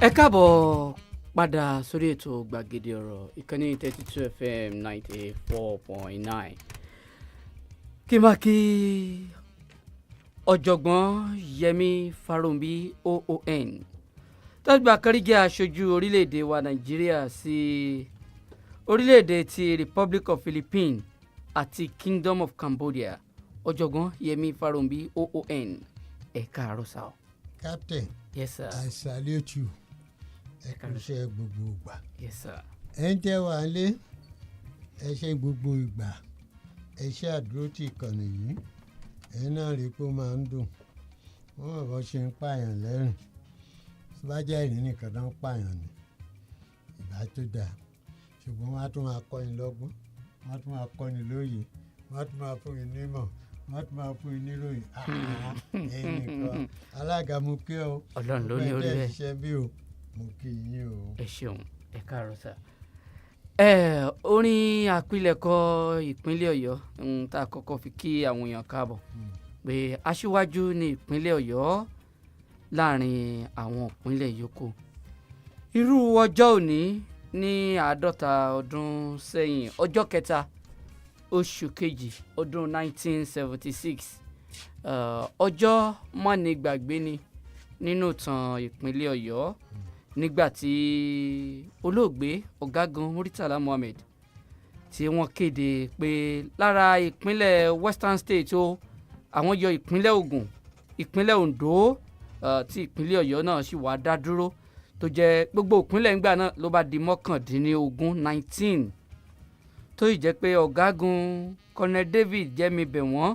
ẹ káàbọ̀ padà sórí ètò Gbàgede Ọ̀rọ̀ ìkànnì 32 FM 94.9 kí n máa kí ọ̀jọ̀gbọ́n Yẹmí Farounbi OON tọ́gbà kárí jẹ́ aṣojú orílẹ̀-èdè wa Nàìjíríà sí orílẹ̀-èdè ti Republic of Philippines àti Kingdom of Cambodia ọ̀jọ̀gbọ́n Yẹmí Farounbi OON ẹ káàárọ̀ sà o. Captain, yes sir. I salute you. Ẹ kú iṣẹ́ gbogbo ìgbà. Yes sir. Ẹ ń tẹ́ wa lé ẹ ṣe gbogbo ìgbà ẹ ṣe àdúró tí ìkànnì yìí ẹ náà rí pé ó máa ń dùn wọ́n mọ̀ bó ṣe ń pààyàn lẹ́rìn tó bá jẹ́ ìrìn nìkan tó ń pààyàn ni ìgbà tó dáa ṣùgbọ́n wọ́n á tún máa kọ́ni lọ́gbọ́n wọ́n á tún máa kọ́ni lóye wọ́n á tún máa fún mi nímọ̀ wọ́n á tún máa fún mi níròyìn ẹ̀yìn nìkan alága mo kí ọ Ọlọ́run ló ní orí rẹ̀ ṣiṣẹ́ bí o mo kí yín o. ẹ ṣeun ẹ káàárọ̀ sà. Orin àpilẹ̀kọ ìpínlẹ̀ Ọ̀yọ́ tá a kọ́kọ́ fi kí àwọn èèyàn káàbọ̀ pé aṣíwájú ní ìpínlẹ̀ Ọ̀yọ́ láàrin àwọn ìpínlẹ̀ yòókù. Irú ọjọ́ òní ní 50 ọdún sẹ́yìn ọjọ́ kẹta oṣù kejì ọdún 1976 ọjọ́ mọ́nigbàgbé ni nínú ìtàn ìpínlẹ̀ Ọ̀yọ́ nígbà tí olóògbé ọ̀gágun Murtala Muhammed tí wọ́n kéde pé lára ìpínlẹ̀ Western State o àwọn yọ ìpínlẹ̀ Ògùn ìpínlẹ̀ Ondo tí ìpínlẹ̀ Ọ̀yọ́ náà sì wá dá dúró tó jẹ́ gbogbo ìpínlẹ̀ ńgbà náà ló bá di 19 tó yìí jẹ́ pé ọ̀gágun Colonel David Jẹ́mi-bẹ̀ wọ́n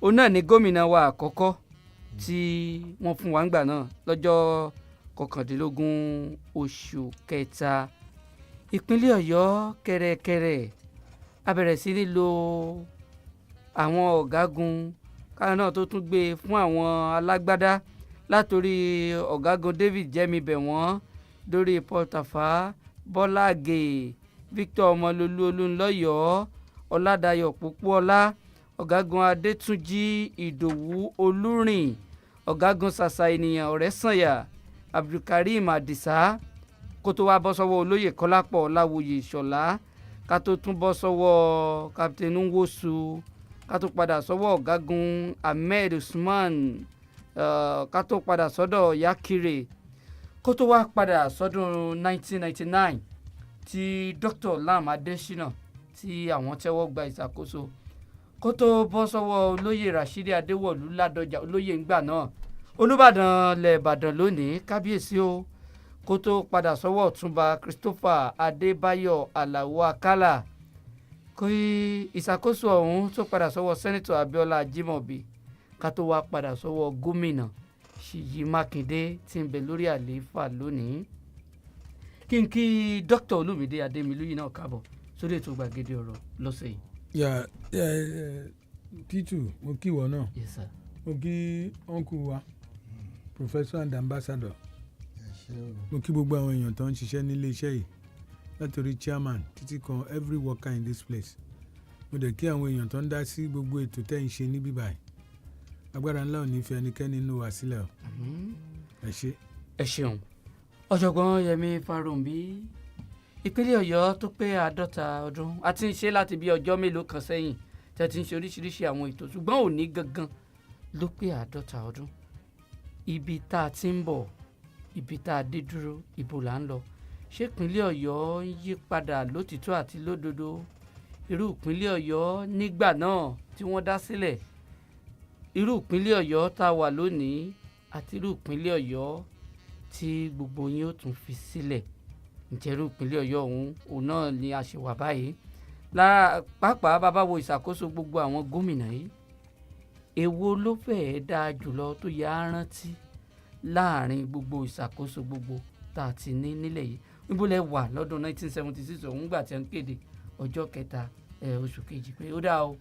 òun náà ni gómìnà wa àkọ́kọ́ tí wọ́n fún wa ńgbà náà lọ́jọ́ 19 oṣù kẹta ìpínlẹ̀ Ọ̀yọ́ kẹ̀rẹ̀kẹ̀rẹ̀ a bẹ̀rẹ̀ sí ní lo àwọn ọ̀gágun káwọn náà tó tún gbé fún àwọn alágbádá látòrí ọ̀gágun David Jẹ́mi-bẹ̀ wọ́n dórí Paul Tafa Bọ́lá Àgè Victor Ọmọlólú Olúnlọ́yọ̀ Ọládàyọ̀ Pópóọlá ọ̀gágun Adétúnjì Ìdòwú Olúrìn ọ̀gágun Sàṣà Ènìyàn Ọ̀rẹ́sànyà Abdulkareem Adisa kó tó wá bọ́ sọ́wọ́ olóyè Kọ́lápọ̀ Ọláwuyì Ìṣọ̀lá ká tó tún bọ́ sọ́wọ́ Captain Nwosu ká tó padà sọ́wọ́ ọ̀gágun Ahmed Usman ká tó padà sọ́dọ̀ Yakire kó tó wá padà sọ́dún 1999 tí Dr. Lam Adesina tí àwọn tẹ́wọ́ gba ìṣàkóso kó tó bọ́ sọ́wọ́ olóyè Rashidi Adéwọ̀lú Ládọjà olóyè ńgbà náà Olúbàdàn lẹ̀ Ìbàdàn lónìí kábíyèsí o kó tó padà sọ́wọ́ Ọ̀túnba Christopher Adébáyọ̀ Àlàó Àkàlà kó ìṣàkóso ọ̀hún tó padà sọ́wọ́ Sẹ́nitọ̀ Abíọ́lá Ajímọ̀bí ká tó wá padà sọ́wọ́ gómìnà Ṣèyí Mákindé tí ń bẹ lórí àlééfà lónìí. Kí n kí Dr. Olúmídé Adémilúyì náà káàbọ̀ sórí ètò Gbàgede Ọ̀rọ̀ lọ́sẹ̀ yìí. Títù mo kí ìwọ náà. Yes sir. Mo kí ọ̀nkù wa Professor and Ambassador. Mo kí gbogbo àwọn èèyàn tó ń ṣiṣẹ́ nílé iṣẹ́ yìí látòrí chairman títí kan every worker in this place. Mo dẹ̀ kí àwọn èèyàn tó ń dá sí gbogbo ètò tẹ́ ń ṣe níbí báyìí. Agbára ńlá ò ní fi ẹnikẹ́ni nínú wa sílẹ̀ o. Ẹ ṣé. Ẹ ṣeun ọ̀jọ̀gbọ́n Yẹmí Farounbi ìpínlẹ̀ Ọ̀yọ́ tó pé 50 ọdún a ti ń ṣe láti bí ọjọ́ mélòó kan sẹ́yìn tẹ́ ti ń ṣe oríṣiríṣi àwọn ètò ṣùgbọ́n òní gangan ló pé 50 ọdún ibi tá a ti ń bọ̀ ibi tá a dé dúró ibo là ń lọ ṣé ìpínlẹ̀ Ọ̀yọ́ ń yí padà lótìtọ́ àti lódodo irú ìpínlẹ̀ Ọ̀yọ́ nígbà náà tí wọ́n dá sílẹ̀ irú ìpínlẹ̀ Ọ̀yọ́ tá a wà lónìí àti irú ìpínlẹ̀ Ọ̀yọ́ tí gbogbo yín ó tún fi sílẹ̀ ǹjẹ́ irú ìpínlẹ̀ Ọ̀yọ́ òun náà ni a ṣe wà báyìí pàápàá bàbá wo ìṣàkóso gbogbo àwọn gómìnà yìí èwo ló fẹ́ẹ́ dáa jùlọ tó yẹ á rántí láàrin gbogbo ìṣàkóso gbogbo tá a ti ní nílẹ̀ yìí níbo lẹ wà lọ́dún 1976 ọ̀hún gbà tí wọ́n kéde ọjọ́ kẹta oṣù kejì pé ó dáa o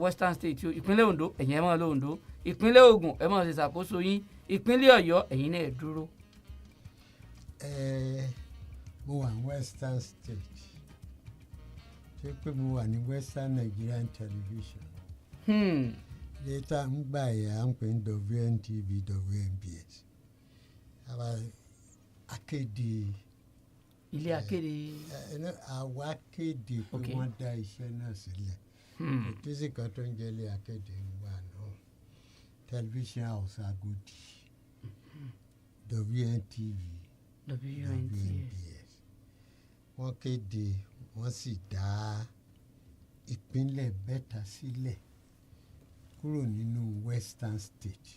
Western State ìpínlẹ̀ Ondo ẹ̀yin ẹ̀ máa lọ Ondo ìpínlẹ̀ Ògùn ẹ̀ máa ṣe ìṣàkóso yín ìpínlẹ̀ Ọ̀yọ́ ẹ̀yin náà dúró. Mo wà ní Western State ṣé pé mo wà ní Western Nigerian Television later ń gbà yà ń pè ní WNTV WNBS akéde. ilé akéde. àwa kéde pé wọ́n dá iṣẹ́ náà sílẹ̀. ìtúsí kan tó ń jẹ́ ilé akéde wà náà television house Agodi WNTV WNBS wọ́n kéde wọ́n sì dá ìpínlẹ̀ mẹ́ta sílẹ̀ kúrò nínú Western State.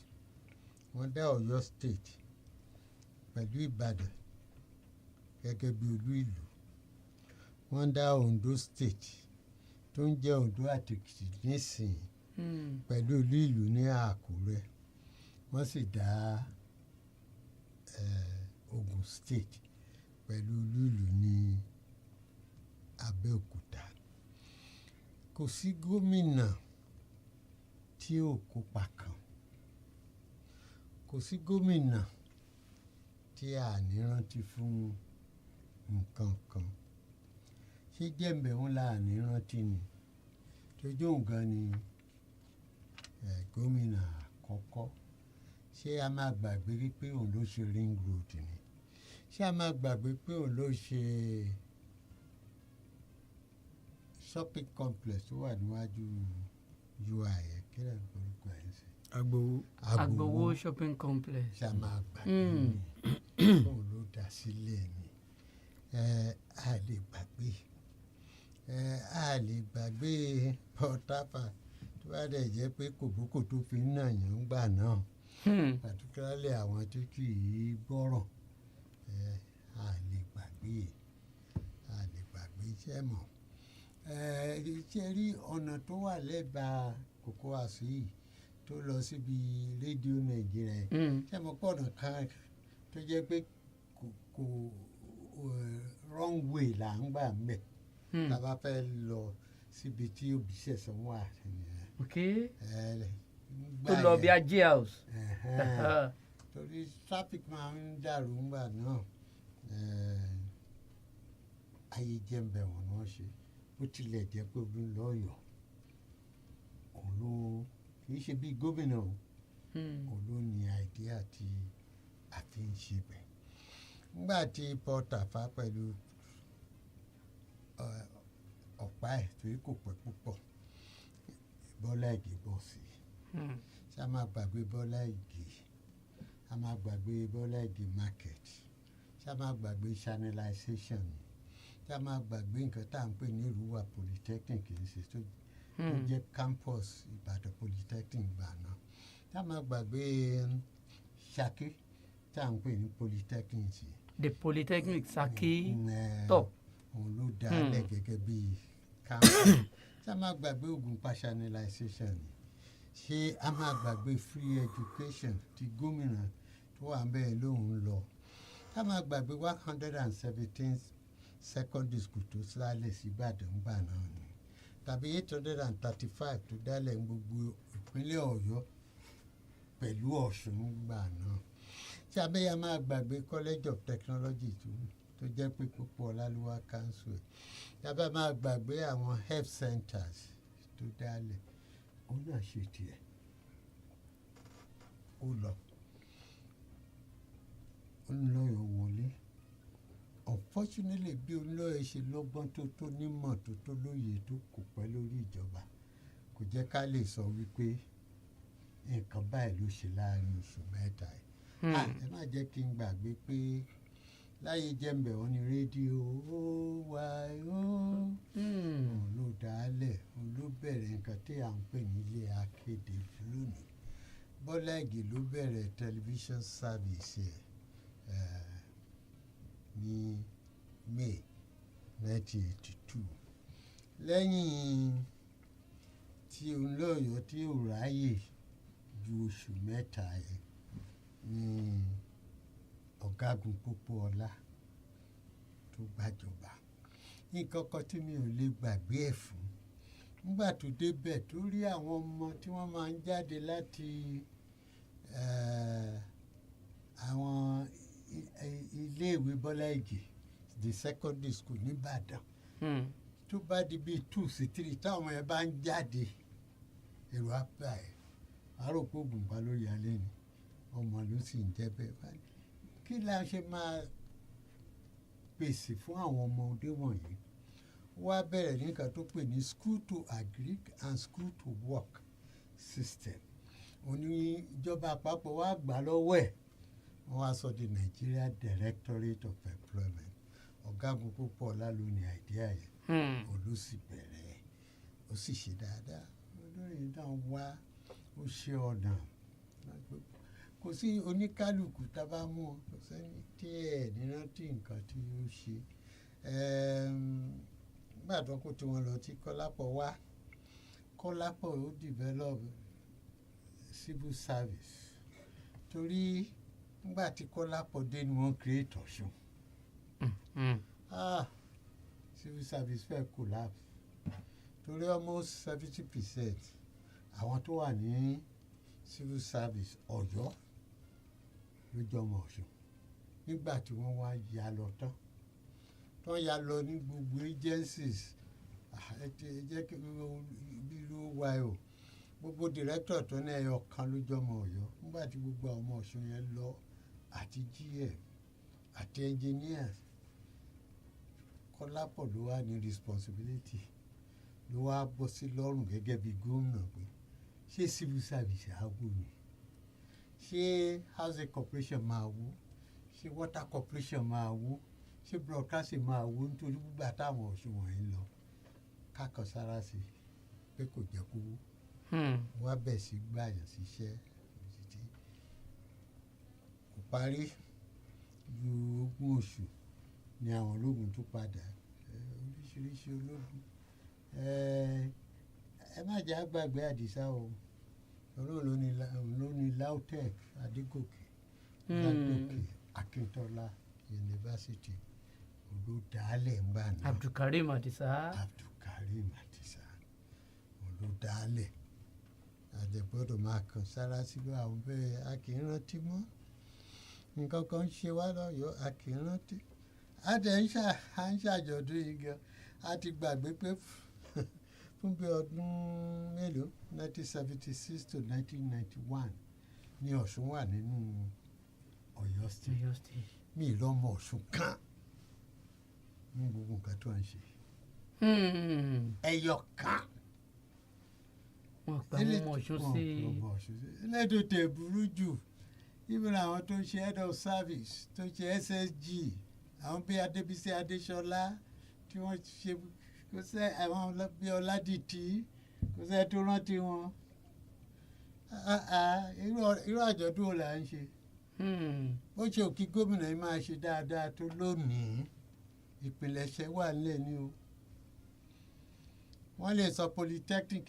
Wọ́n dá Ọ̀yọ́ State pẹ̀lú Ìbàdàn gẹ́gẹ́ bí olú ìlú. Wọ́n dá Ondo State tó ń jẹ́ Ondo àti Èkìtì nísìnyí pẹ̀lú olú ìlú ní Àkúrẹ́. Wọ́n sì dá Ogun State pẹ̀lú olú ìlú ní Abẹ́òkúta. Kò sí gómìnà tí ò kópa kan. Kò sí gómìnà tí a ní rántí fún nǹkan kan. Ṣé Jẹ́mbẹ̀ wọn là ní rántí ni? Tójú nǹkan ni gómìnà àkọ́kọ́. Ṣé a máa gbàgbé pé òun ló ṣe ring road ni? Ṣé a máa gbàgbé pé òun ló ṣe shopping complex tó wà níwájú UI ẹ̀ kí lè ń porúkọ ẹ̀ sí? Agbowo shopping complex. Ṣé a máa gbàgbé ni? Òun ló dá sílẹ̀ ni. A lè gbàgbé. A lè gbàgbé Port Harcourt tó bá dẹ̀ jẹ́ pé kòbókò tó fi ń nàyàn gbà náà. Particularly àwọn tí kì í gbọ́ràn. A lè gbàgbé. A lè gbàgbé iṣẹ́ mọ̀. Ṣé rí ọ̀nà tó wà lẹ́bàá Cocoa House yìí tó lọ síbi rédíò Nàìjíríà ṣé mo pọ̀ ọ̀nà kan tó jẹ́ pé kò wrong way là ń gbà mẹ́ tá a bá fẹ́ lọ síbi tí Òbíṣẹ̀san wà. tó lọ bí ajé house. torí traffic máa ń dàrú ńgbà náà. ayé Jẹ́mbẹ̀ wọ́n náà ṣe bó tilẹ̀ jẹ́ pé ogun lọ́yọ̀ọ́ òun ló kì í ṣe bí gómìnà òun ló ní àìdíà tí a fi ń ṣe bẹ̀. nígbà tí Port Harcourt pẹ̀lú ọ̀pá ẹ̀ torí kò pẹ́ púpọ̀ Bọ́lá Ìgè bọ̀ sí i. ṣé a máa gbàgbé Bọ́lá Ìgè? A máa gbàgbé Bọ́lá Ìgè market. ṣé a máa gbàgbé channelization ni? ṣé a máa gbàgbé nǹkan tá à ń pè ní Ìrúwà Polytechnic kì í ṣe tó jẹ́ campus Ìbàdàn Polytechnic gbà náà? ṣé a máa gbàgbé Ṣakí tá à ń pè ní Polytechnic? The Polytechnic Ṣakí tọ̀. òun ló dá a lẹ̀ gẹ́gẹ́ bí campus. ṣé a máa gbàgbé Ògùnpa channelization ni? ṣé a máa gbàgbé free education tí gómìnà tó wà ń bẹ́ẹ̀ lóun lọ? ṣé a máa gbàgbé 117 secondary school tó sálẹ̀ sí Ìbàdàn gbà náà ni? tàbí 835 tó dálẹ̀ gbogbo ìpínlẹ̀ Ọ̀yọ́ pẹ̀lú Ọ̀ṣun gbà náà? ṣé abẹ́yà máa gbàgbé College of Technology tó jẹ́ pé púpọ̀ Ọláluwà council ẹ̀? tàbí a máa gbàgbé àwọn health centers tó dálẹ̀? ó náà ṣe tiẹ̀ ó lọ Olúnlọ́yọ̀ wọlé. Unfortunately bí Olúnlọ́yọ̀ ṣe lọ́gbọ́n tó nímọ̀ tó lóye tó kò pẹ́ lórí ìjọba kò jẹ́ ká lè sọ wípé nǹkan báyìí ló ṣe láàrin oṣù mẹ́ta yìí. ẹ má jẹ́ kí n gbàgbé pé láyé Jẹ́mbẹ̀ wọn ni rédíò OYO òun ló dálẹ̀ òun ló bẹ̀rẹ̀ nǹkan tí à ń pè ní ilé akéde lónìí. Bọ́lá Ìgè ló bẹ̀rẹ̀ television service ẹ̀ ní May 1982. lẹ́yìn tí Olúnlọ́yọ̀ tí ò ráyè ju oṣù mẹ́ta yẹn ní ọ̀gágun Pópóọlá tó gbàjọba. nǹkan kan tí mi ò lè gbàgbé ẹ̀ fún nígbà tó débẹ̀ tó rí àwọn ọmọ tí wọ́n máa ń jáde láti àwọn iléèwé Bọ́lá Ìgè the secondary school nìbàdàn tó bá di bíi 2 sí 3 táwọn ẹ bá ń jáde èrò apá ẹ̀ àròpọ̀ Ògùnpa ló yálé ni ọmọ ló sì ń jẹ́ bẹ́ẹ̀. kí la ṣe máa pèsè fún àwọn ọmọdé wọ̀nyí wá bẹ̀rẹ̀ ní nǹkan tó pè ní school to agric and school to work system. Òní ìjọba àpapọ̀ wá gbà lọ́wọ́ ẹ̀ wọ́n wá sọ di Nigeria Directorate of Employment. Ọ̀gágun púpọ̀ ọ̀la ló ní àìdíà yẹn òun sì bẹ̀rẹ̀ ó sì ṣe dáadáa olórí náà wá ó ṣe ọ̀nà kò sí oníkálukú tá a bá mú ọ kò sẹ́ni tí ẹ̀ nírántí nǹkan tí ó ṣe nígbà tó kó tí wọ́n lọ tí Kọ́lápọ̀ wá Kọ́lápọ̀ ó develop civil service torí nígbà tí Kọ́lápọ̀ dé ni wọ́n create Ọ̀ṣun civil service fẹ́ collapse torí almost 70% àwọn tó wà ní civil service Ọ̀yọ́ ló jọmọ Ọ̀ṣun nígbà tí wọ́n wá ya lọ tán tó ya lọ ní gbogbo agencies jẹ́ kí bí ló wá o gbogbo director tó ní ẹyọ kan ló jọmọ Ọ̀yọ́ nígbà tí gbogbo àwọn ọmọ Ọ̀ṣun yẹn lọ àti GM àti engineers Kọ́lápọ̀ ló wà ní responsibility ló wá bọ́ sí lọ́rùn gẹ́gẹ́ bí gómìnà pé ṣé civil service àgbo ni ṣé housing corporation máa wó ṣé water corporation máa wó ṣé broadcasting máa wó nítorí gbígbà táwọn Ọ̀ṣun wọ̀nyí lọ kákan sára sí pé kò jẹ́ kó wó wá bẹ̀ sí gbàyàn síṣẹ́ títí kò parí ju 20 oṣù ni àwọn ológun tó padà oríṣiríṣi ológun ẹ má jẹ́ àgbàgbé Àdìsá o ọlọ́run ló ní LAUTECH Adégòkè Akíntọ́lá yunifásitì ló dálẹ̀ ńgbà náà Abdulkarim Àdìsá ló dálẹ̀ àdẹ̀gbọ́dọ̀ máa kàn sára síbi àwọn bẹ́ẹ̀ a kì í rántí mọ́ nǹkan kan ń ṣe wá lọ́yọ̀ọ́ a kì í rántí a dẹ̀ ń ṣàjọ̀dún yìí gan a ti gbàgbé pé fún bí ọdún mélòó 1976 to 1991 ni Ọ̀ṣun wà nínú Ọ̀yọ́ state mi lọ́mọ Ọ̀ṣun kan ní gbogbo nǹkan tó ń ṣe ẹyọ kan wọn pa ọmọ Ọ̀ṣun sí ẹlẹ́dọ̀ tẹ̀ burú jù even àwọn tó ń ṣe head of service tó ń ṣe SSG àwọn bí Adébísí Adéṣọlá tí wọ́n ṣe kò sẹ́ àwọn bí Ọládìtì kò sẹ́ tó rántí wọn irú àjọ̀dún wo là ń ṣe bó ṣe òkè gómìnà yìí máa ṣe dáadáa tó lónìí ìpìlẹ̀ṣẹ̀ wà nílẹ̀ ni o wọ́n lè sọ polytechnic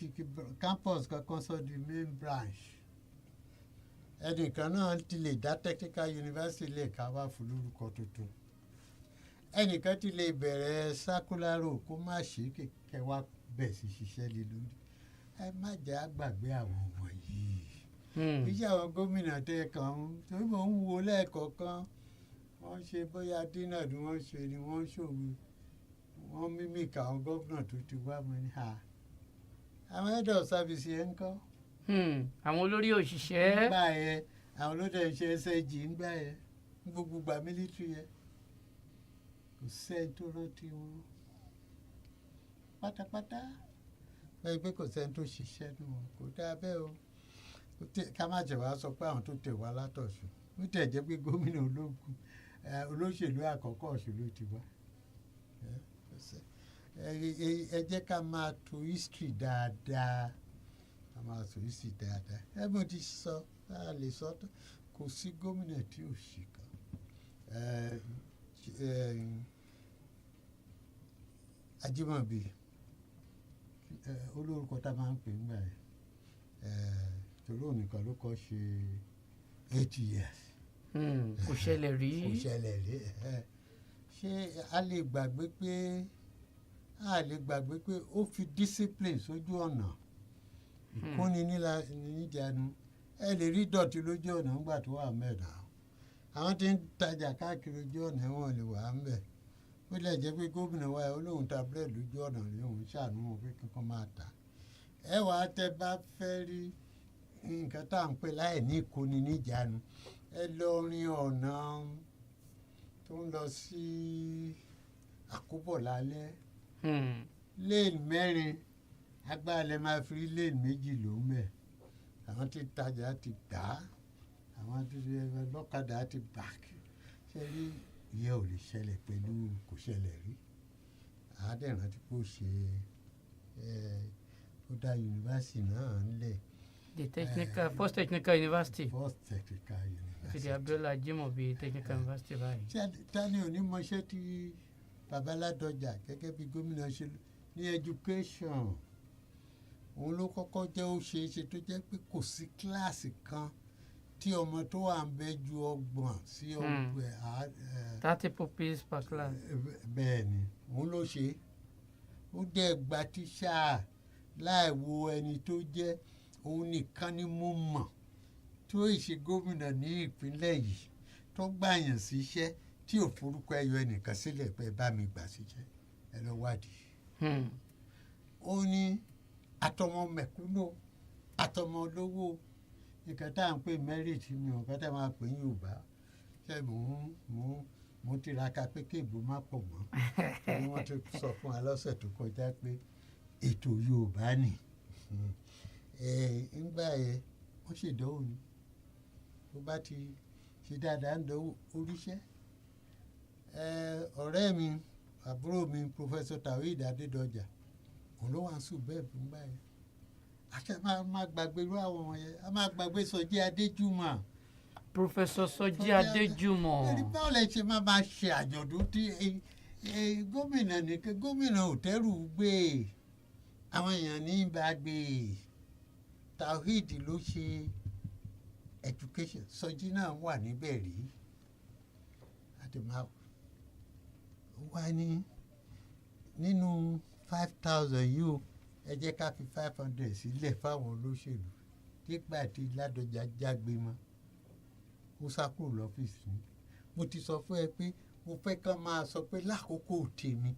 campus kankan sọ di main branch ẹnìkan náà ti lè dá technical university lè ká wá fún lórúkọ tuntun ẹnìkan ti lè bẹ̀rẹ̀ circular road kó má ṣe kẹ̀kẹ́ wá bẹ̀ sí ṣiṣẹ́ lé lórí ẹ má jẹ́ àgbàgbé àwọn wọ̀nyí iṣẹ́ àwọn gómìnà tẹ́ kàn ń torí mò ń wo lẹ́ẹ̀kọ̀ọ̀kan wọ́n ṣe bóyá dínà ni wọ́n ṣe ni wọ́n ṣòwò wọ́n mímìkà àwọn gómìnà tó ti wá mọ́ ní ha àwọn head of service yẹn ń kọ́. àwọn olórí òṣìṣẹ́. nígbà yẹn àwọn olóde ṣe SSG nígbà yẹn gbogbo gbà mílítírì yẹn kò sẹ́ni tó rántí wọn pátápátá bẹ́ẹ̀ pé kò sẹ́ni tó ṣiṣẹ́ nù wọn kò dáa bẹ́ẹ̀ o ká má jẹ̀ wá sọ pé àwọn tó tẹ̀ wá látọ̀ṣun ó tẹ̀ jẹ́ pé gómìnà ológun olóṣèlú àkọ́kọ́ Ọ̀ṣun ló ti wá ẹ jẹ́ ká máa tò history dáadáa ẹ mo ti sọ a lè sọ tó kò sí gómìnà tí ò ṣì kan Ajímọ̀bí olórúkọ tá a máa ń pè nígbà yẹn torí òun nìkan ló kọ́ ṣe 8 years. Kò ṣẹlẹ̀ rí. Ṣé a lè gbàgbé pé ó fi discipline sójú ọ̀nà ìkóni níjànú ẹ lè rí dọ̀tí lójú ọ̀nà nígbà tó wà mẹ́ta àwọn tí ń tajà káàkiri ojú ọ̀nà wọn lè wà ń bẹ̀ ó lè jẹ́ pé gómìnà wa olóhùn ta búrẹ́dì lójú ọ̀nà ni òun ṣàánú wọn pé kankan máa tà ẹ wàá tẹ bá fẹ́ rí nǹkan tá à ń pè láì ní ìkóni níjànú ẹ lọ rin ọ̀nà tó ń lọ sí àkóbọ̀ lálẹ́ léènì mẹ́rin agbára máa fi rí léènì méjì ló ń bẹ̀ àwọn tí tajà ti gbà á àwọn tí lọ́kadà ti gbà ṣe rí ìyẹn ò lè ṣẹlẹ̀ pẹ̀lú kò ṣẹlẹ̀ rí àádẹ́rán tí kò ṣe ó dá yunifásitì náà ńlẹ̀. The technical first technical university. First technical university. Ti Abiola Ajimobi technical university báyìí. Tani onímọ̀ṣẹ́ tí Babaládọjà gẹ́gẹ́ bí gómìnà ṣe ní education òun ló kọ́kọ́ jẹ́ ó ṣe é ṣe tó jẹ́ pé kò sí kíláàsì kan tí ọmọ tó wà ń bẹ ju 30 sí 30 pupils per class. Bẹ́ẹ̀ ni òun ló ṣe ó dẹ̀ gba tíṣà láì wo ẹni tó jẹ́ òun nìkan ni mo mọ̀ tó ìṣe gómìnà ní ìpínlẹ̀ yìí tó gbàyàn síṣẹ́ tí ò forúkọ ẹyọ ẹnìkan sílẹ̀ pé bá mi gbà síṣẹ́ ẹ lọ wádìí. Ó ní àtọmọ mẹ̀kúnnù àtọmọ olówó nǹkan tá à ń pè merit mi ò kọ́tà máa pè ní Yorùbá ṣe mo tiraka pé kéèbó má pọ̀ mọ́ torí wọ́n ti sọ fún wa lọ́sẹ̀ tó kọjá pé ètò Yorùbá nì ńgbà yẹn wọ́n ṣèdánwò ni tó bá ti ṣe dáadáa ń dánwò oríṣẹ́ ọ̀rẹ́ mi àbúrò mi Professor Tawhid Adédọjà òun ló wà ń sùn bẹ́ẹ̀ fún gbà yẹn àti máa gbàgbé irú àwọn wọ̀nyẹn a máa gbàgbé Sọjí Adéjùmọ̀. Professor Sọjí Adéjùmọ̀. ẹni báwo lẹ ṣe máa ṣe àjọ̀dún tí gómìnà nìkan gómìnà ò tẹ́rù gbé àwọn èèyàn ní bá gbé Tawhid ló ṣe education Sọjí náà wà níbẹ̀ rí àti máa wá ní nínú 5,000 yìí o ẹ jẹ́ ká fi 500 sílẹ̀ fáwọn olóṣèlú nígbà tí Ládọjà jágbe mọ́ ó sá kúrò lọ́fíìsì mi mo ti sọ fún ẹ pé mo fẹ́ kán máa sọ pé lákòókò tèmi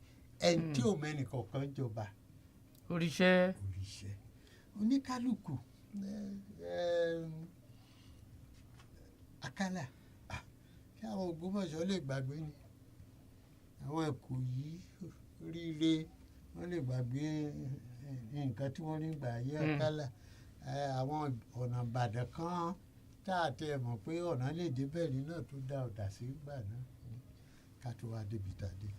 ẹni tí ò mẹ́nì kọ̀ọ̀kan jọba oríṣẹ́ oníkálukú àkàlà kí àwọn Ògbómọ̀ṣọ́ lè gbàgbé ni àwọn Èkó yìí Oríire wọ́n lè gbàgbé nǹkan tí wọ́n ní gbà ayé àkàlà àwọn ọ̀nà Ìbàdàn kan tá a tẹ mọ̀ pé ọ̀nà lè débẹ̀ ní náà tó dá ọ̀dà sí gbà náà ká tó wá débi tàdé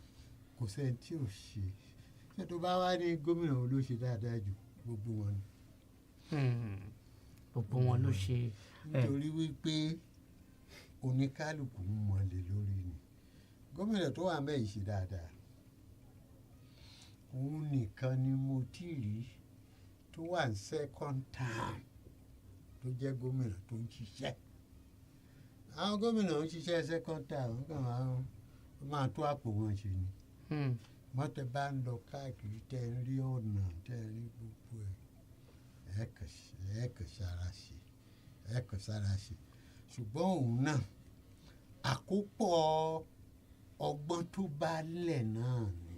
kò sẹ́ni tí ò ṣe ṣé tó bá wá ní gómìnà wo ló ṣe dáadáa jù gbogbo wọn ni. Gbogbo wọn ló ṣe. Nítorí wípé oníkálukú ń mọ̀lẹ́ lórí ni gómìnà tó wà mẹ́yìí ṣe dáadáa òun nìkan ni mo ti rí tó wà ní second time tó jẹ́ gómìnà tó ń ṣiṣẹ́ àwọn gómìnà ń ṣiṣẹ́ second time wọ́n kàn máa tó àpò wọn ṣe ni mọ́tẹ́ bá ń lọ káàkiri tẹ́ ń rí ọ̀nà tẹ́ ń rí gbogbo ẹ̀ kàn sára ṣe ṣùgbọ́n òun náà àkópọ̀ ọgbọ́n tó bá lẹ̀ náà ni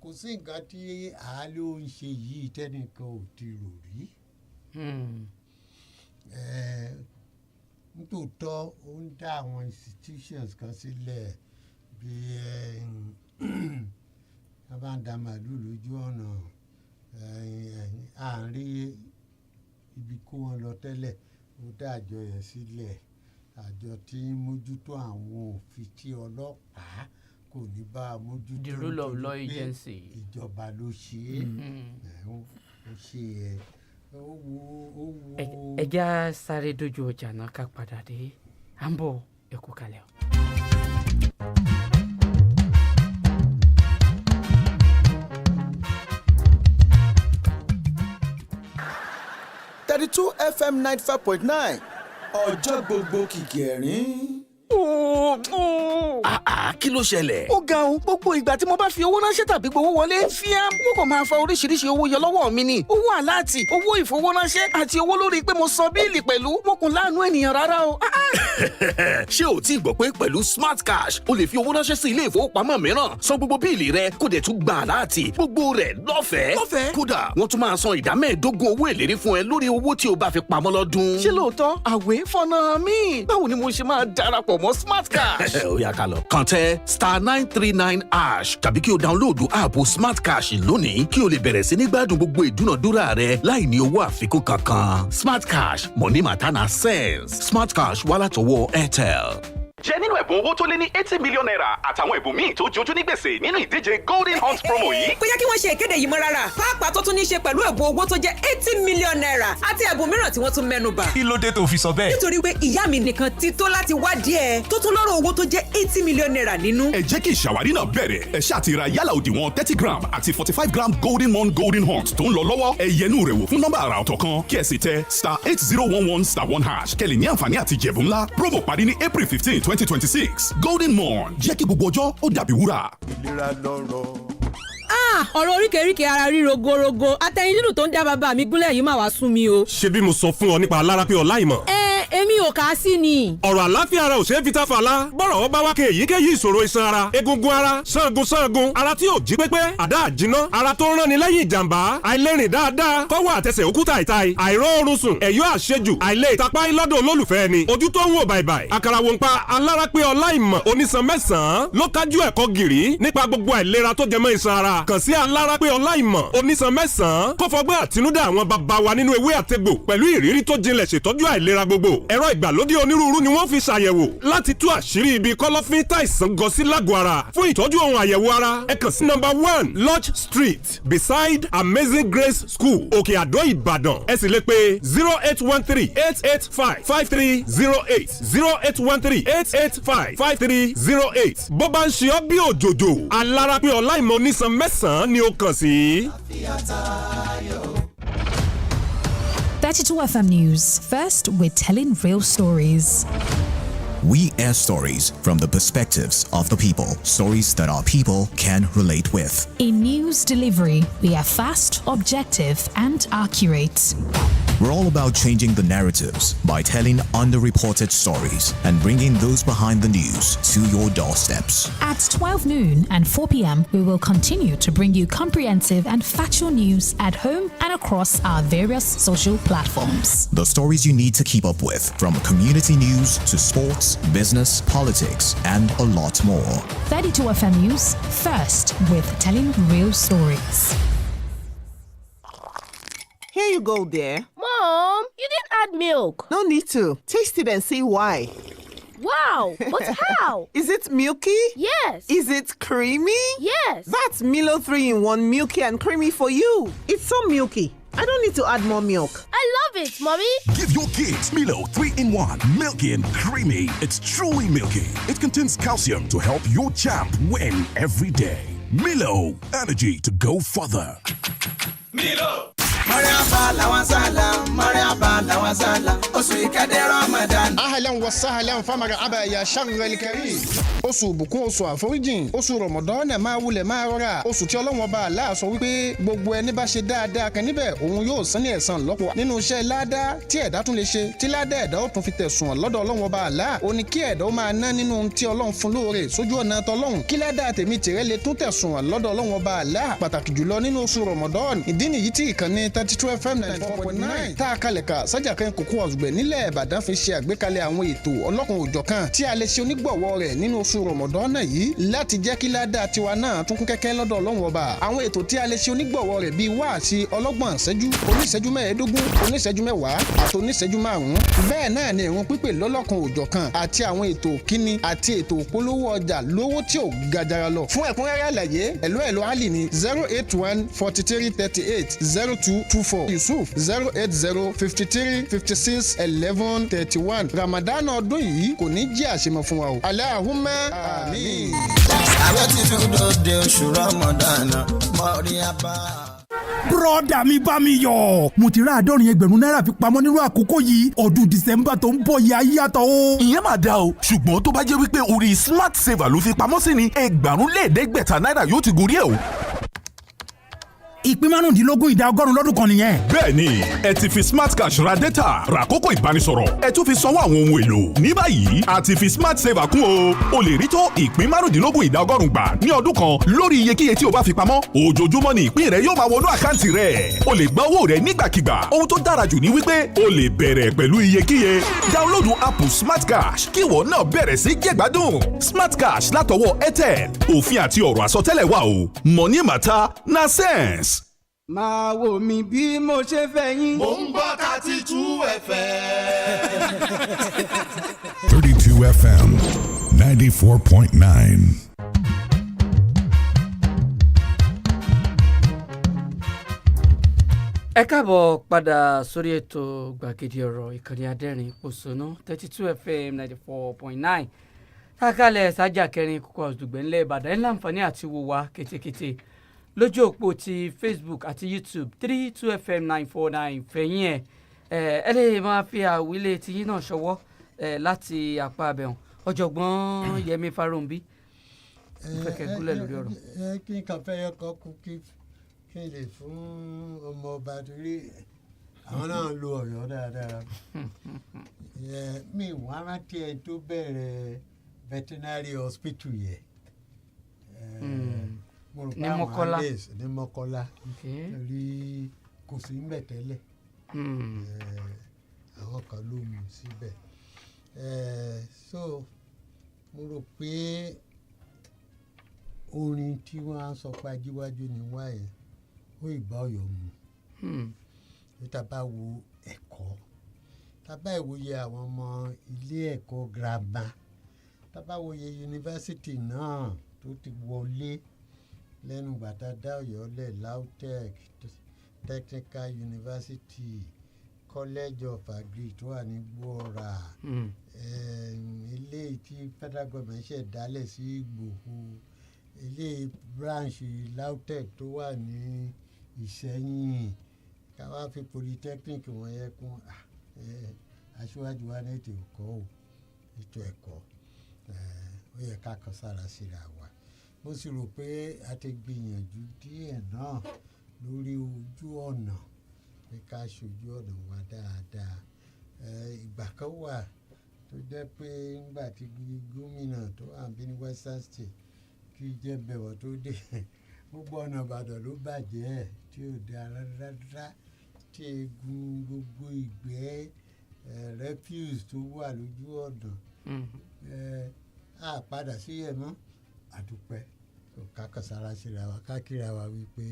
kò sí nǹkan tí àálẹ́ ò ń ṣe yìí tẹ́nìkan ò ti rò rí. Nítòótọ́ ó ń dá àwọn institutions kan sílẹ̀ bíi a bá ń da màálùú lójú ọ̀nà àárín ibi kó wọn lọ tẹ́lẹ̀ ó dá àjọ yẹn sílẹ̀ àjọ tí ń mójútó àwọn òfin tí ọlọ́pàá kò ní bá a mójútó. The rule of law agency. Ìjọba ló ṣe é ó ṣe é ẹ já sáré dojú ọjà náà ká padà dé à ń bọ̀ ẹ kú kalẹ̀ o. .32 FM 95.9 ọjọ́ gbogbo kìkì ẹ̀rín. Kí ló ṣẹlẹ̀? Ó ga o, gbogbo ìgbà tí mo bá fi owó ránṣẹ́ tàbí gbowó wọlé fíá wọ́n kàn máa fa oríṣiríṣi owó yọ lọ́wọ́ mi ni. Owó àláàtì, owó ìfowóránṣẹ́ àti owó lórí pé mo san bíìlì pẹ̀lú. Mo kùn láàánú ènìyàn rárá o. ṣé o ti gbọ́ pé pẹ̀lú smart cash o lè fi owó ránṣẹ́ sí ilé ìfowópamọ́ mìíràn san gbogbo bíìlì rẹ kó dẹ̀ tún gbà láti gbogbo rẹ̀ lọ́fẹ̀ẹ́. kódà wọ́n tún máa san ìdá 15 owó èlérí fún ẹ lórí owó tí o bá fi pamọ́ lọ́dún. ṣé lóòótọ́ àwẹ̀ fọ́nà mi báwo ni mo ṣe máa darapọ̀ mọ́ smart cash. ó yá ká lọ. kàn tẹ *939# tàbí kí o dáńlóòdù áàpù smart cash lónìí kí o lè bẹ̀rẹ̀ sí ní gbádùn gbogbo ìdúnàdúrà rẹ láì ní owó àfikún kankan. smart cash money matter na sense. smart cash wá látọwọ́ INT'L. jẹ́ nínú ẹ̀bùn owó tó lé ní 80 million naira àtàwọn ẹ̀bùn míì tó jojú ní gbèsè nínú ìdíje golden hunt promo yìí. bóyá kí wọ́n ṣe ìkéde yìí mọ́ rárá pàápàá tó tún ní í ṣe pẹ̀lú ẹ̀bùn owó tó jẹ́ 80 million naira àti ẹ̀bùn mìíràn tí wọ́n tún mẹ́nu bà. kí ló dé tó fi sọ bẹ́ẹ̀. nítorí pé ìyá mi nìkan ti tó láti wádìí ẹ̀ tó tún lọ́rọ̀ owó tó jẹ́ 80 million naira nínú. ẹ jẹ́ kí ìṣàwárí náà bẹ̀rẹ̀ ẹ ṣáà ti ra yálà òdiwọ̀n 30 gram àti 45 gram golden mon golden hunt tó ń lọ lọ́wọ́ ẹ yẹnu rẹ̀ wò fún nọ́mbà àrà ọ̀tọ̀ kan kí ẹ sì tẹ *8011*1# kẹ́lẹ̀ ní àǹfààní àti jẹ̀bù ńlá promo parí ní April 15, 2026. Golden Mon jẹ́ kí gbogbo ọjọ́ ó dàbí wúrà. ìlera lọ́rọ̀. ọ̀rọ̀ oríkèéríkèé ara ríro gorogo àtẹ̀yìn dídùn tó ń dá bàbá mi gúnlẹ̀ yìí máa wá sún mi o. ṣé bí mo sọ fún ọ nípa alárápé ọláìmọ̀. èmi ò kà á sí ni. ọ̀rọ̀ àláfíà ara ò ṣeé fi tafàlà bọ́rọ̀ ó bá wá kẹ́ èyíkéyìí ìṣòro iṣan ara egungun ara sangun ara tí ò jí pépé àdá àjínà ara tó ń rán ni lẹ́yìn ìjàmbá àìlérìn dáadáa kọ́wọ́ àtẹsẹ̀ òkúta ìtayì àìróorun sùn ẹ̀yọ́ àṣejù àìlè ìtapá lọ́dọ̀ olólùfẹ́ ni ojú tó ń wò bàìbàì àkàrà wò ń pa alárápé ọláìmọ̀ oníṣan mẹ́sàn-án ló kájú ẹ̀kọ́ gìrì nípa gbogbo àìlera tó jẹmọ́ iṣan ara kàn sí alárápé ọláìmọ̀ oníṣan mẹ́sàn-án kó fọgbọ́n àtinúdá àwọn baba wa nínú ewé àtegbò pẹ̀lú ìrírí tó jinlẹ̀ ṣètọ́jú àìlera gbogbo ẹ̀rọ ìgbàlódé onírúurú ni wọ́n fi ṣàyẹ̀wò láti tú àṣírí ibi kọ́lọ́fín táìsàn gọ sí lágọ̀ọ́ ara fún ìtọ́jú ohun àyẹ̀wò ara ẹ kàn sí number 1 Lodge Street beside Amazing Grace School Òkè Àdó Ìbàdàn ẹ sì lè pè 08138855308 08138855308 bó bá ń ṣe ọ́ bí òjòjò alárápé ọláìmọ̀ oníṣan mẹ́sàn-án ni ó kàn sí. 32 FM News. First, we're telling real stories. We air stories from the perspectives of the people. Stories that our people can relate with. In news delivery, we are fast, objective, and accurate. We're all about changing the narratives by telling underreported stories and bringing those behind the news to your doorsteps. At 12 noon and 4 p.m., we will continue to bring you comprehensive and factual news at home and across our various social platforms. The stories you need to keep up with, from community news to sports, business, politics, and a lot more. 32 FM News, first with telling real stories. Here you go, dear. Mom, you didn't add milk. No need to. Taste it and see why. Wow, but how? Is it milky? Yes. Is it creamy? Yes. That's Milo 3-in-1 milky and creamy for you. It's so milky. I don't need to add more milk. I love it, Mommy. Give your kids Milo 3-in-1, milky and creamy. It's truly milky. It contains calcium to help your champ win every day. Milo, energy to go further. Milo. Mariaba lawasalam, Mariaba lawasalam, oṣù ìkéde Ramadan. Ahlan wa sahlan famarhaba ya sharral karim. Oṣù bùkún oṣù àforíjìn, oṣù Ramadan máa wulẹ̀ máa rọra. Oṣù tí Ọlọ́run Ọba Allah sọ wípé gbogbo ẹni bá ṣe dáadáa kan níbẹ̀ òun yóò san ní ẹ̀san lọ́pọ̀. Nínú iṣẹ́ ládá tí ẹ̀dá tún lè ṣe, tí ládá ẹ̀dá ó tún fi tẹ̀sùn lọ́dọ̀ Ọlọ́run Ọba Allah. Ó ní kí ẹ̀dá ó máa ná nínú tí Ọlọ́run fún lóore sójú ọ̀nà t'Ọlọ́run. Kí ládá tèmi tìrẹ lè tún tẹ̀sùn lọ́dọ̀ Ọlọ́run Ọba Allah. Pàtàkì jùlọ nínú oṣù Ramadan. Ìdí nìyí tí ìkànnì 32 FM 94.9 tá a kalẹ̀ ká sájà kan kókó ọ̀zùgbẹ̀ nílẹ̀ Ìbàdàn fi ṣe àgbékalẹ̀ àwọn ètò ọlọ́kan òjọ̀kan tí a lè ṣe onígbọ̀wọ́ rẹ̀ nínú oṣù Ramadan yìí láti jẹ́ kí ládàá tiwa náà tún kún kẹ́kẹ́ lọ́dọ̀ Ọlọ́run Ọba. Àwọn ètò tí a lè ṣe onígbọ̀wọ́ rẹ̀ bíi wáàsí ọlọ́gbọ̀n ìṣẹ́jú, oníṣẹ́jú 15, oníṣẹ́jú 10 àti oníṣẹ́jú 5. Bẹ́ẹ̀ náà ni ìrun pípè lọ́lọ́kan òjọ̀kan àti àwọn ètò kíní àti ètò ìpolówó ọjà lówó tí ò gajara lọ. Fún ẹ̀kúnrẹ́rẹ́ àlàyé ẹ̀lọ́ Ali ní 081 43 38 0224 Yusuf 08053561131. Ramadan ọdún yìí kò ní jẹ́ àṣemọ fún wa o. Allahumma àmín. Àwọn tí tún dòde oṣù Ramadan mọ́rí abá. Bùrọ̀dá mi bá mi yọ̀. Mo ti rá 70 ẹgbẹ̀rún náírà fi pamọ́ nínú àkókò yìí. Ọdún December tó ń bọ̀ yìí ayé yàtọ̀ o. Ìyẹn máa dá o, ṣùgbọ́n tó bá jẹ́ wípé orí Smart Saver ló fi pamọ́ sí ni ẹgbẹ̀rún lẹ́ẹ̀ẹ́dẹ́gbẹ̀ta náírà yóò ti gorí ẹ̀ o. ìpín márùndínlógún ìdá ọgọ́rùn-ún lọ́dún kan nìyẹn. bẹ́ẹ̀ni ẹ ti fi smart cash ra data ra kókó ìbánisọ̀rọ̀ ẹ tún fi sanwó àwọn ohun èlò ní báyìí a ti fi smart saver kún o lè rí tó ìpín márùndínlógún ìdá ọgọ́rùn-ún gbà ní ọdún kan lórí iyekíye tí o bá fi pamọ́ ojoojúmọ́ ni ìpín rẹ yóò máa wọnú àkáǹtì rẹ o lè gba owó rẹ nígbàkigbà ohun tó dára jù ní wípé o lè bẹ̀rẹ̀ pẹ̀lú iyekíye dáwọ́lódù app smart cash kí ìwọ náà bẹ̀rẹ̀ sí jẹ̀gbádùn smart cash látọwọ́ airtel òfin àti ọ̀rọ̀ àsọtẹ́lẹ̀ wà o money matter na sense. máa wò mí bí mo ṣe fẹ́ yín. Mo ń gbọ́ 32 FM. 32 FM 94.9. ẹ káàbọ̀ padà sórí ètò gbàgede ọ̀rọ̀ ìkànnì adẹ́rìn òṣónú 32 FM 94.9 tákàlẹ̀ sájà kẹrin kókó ọ̀dùgbẹ́ ńlẹ̀ ìbàdàn ẹ̀ láǹfààní àti wò wá kétékété lójú òpó ti Facebook àti YouTube 32 FM 949 fẹ̀yìn ẹ lè máa fi àwílé tiyín náà ṣọwọ́ láti apá abẹ́hùn ọ̀jọ̀gbọ́n Yẹmí Fáròǹbí fẹ́kẹ̀ gúnlẹ̀ lórí ọ̀rọ̀. kí n kàn fẹ́ yọ kọ́ kú kí n lè fún ọmọ ọba torí àwọn náà lo Ọ̀yọ́ dáadáa mi wọ́n rántí ẹ tó bẹ̀rẹ̀ veterinary hospital yẹ ní Mọ́kọ́lá torí kò sí ń bẹ̀ tẹ́lẹ̀ àwọn kan ló mú síbẹ̀ so mo rò pé orin tí wọ́n á sọ pé ajíwájú ni wáyé ó ìbá Ọ̀yọ́ mu ní tábà wo ẹ̀kọ́ tábà ìwòye àwọn ọmọ ilé ẹ̀kọ́ girama tábà wòye yunifásitì náà tó ti wọlé lẹ́nu gbàtà dá Ọ̀yọ́ lẹ̀ LAUTECH Technical University College of Agri tó wà ní Gbọ́ra ilé tí federal government ṣẹ̀ dálẹ̀ sí Ìgbòho ilé branch LAUTECH tó wà ní Ìṣẹ́yìn káwá fi polytechnic wọn yẹ kún aṣíwájú wa ní ètò ẹ̀kọ́ ó yẹ ká kan sára síra wa mo sì rò pé a ti gbìyànjú díẹ̀ náà lórí ojú ọ̀nà pé ká ṣojú ọ̀nà wa dáadáa ìgbà kan wà tó jẹ́ pé ńgbà tí gómìnà tó wà bí ní Western State kí jẹ́ bẹ̀wọ̀ tó dé gbogbo ọ̀nà Ìbàdàn ló bàjẹ́ tí ò dáa rárá tí egun gbogbo ìgbẹ́ refuse tó wà lójú ọ̀nà a padà sí ẹ̀ mọ́ àdúpẹ́ kákàsára síra wa kákìra wa wípé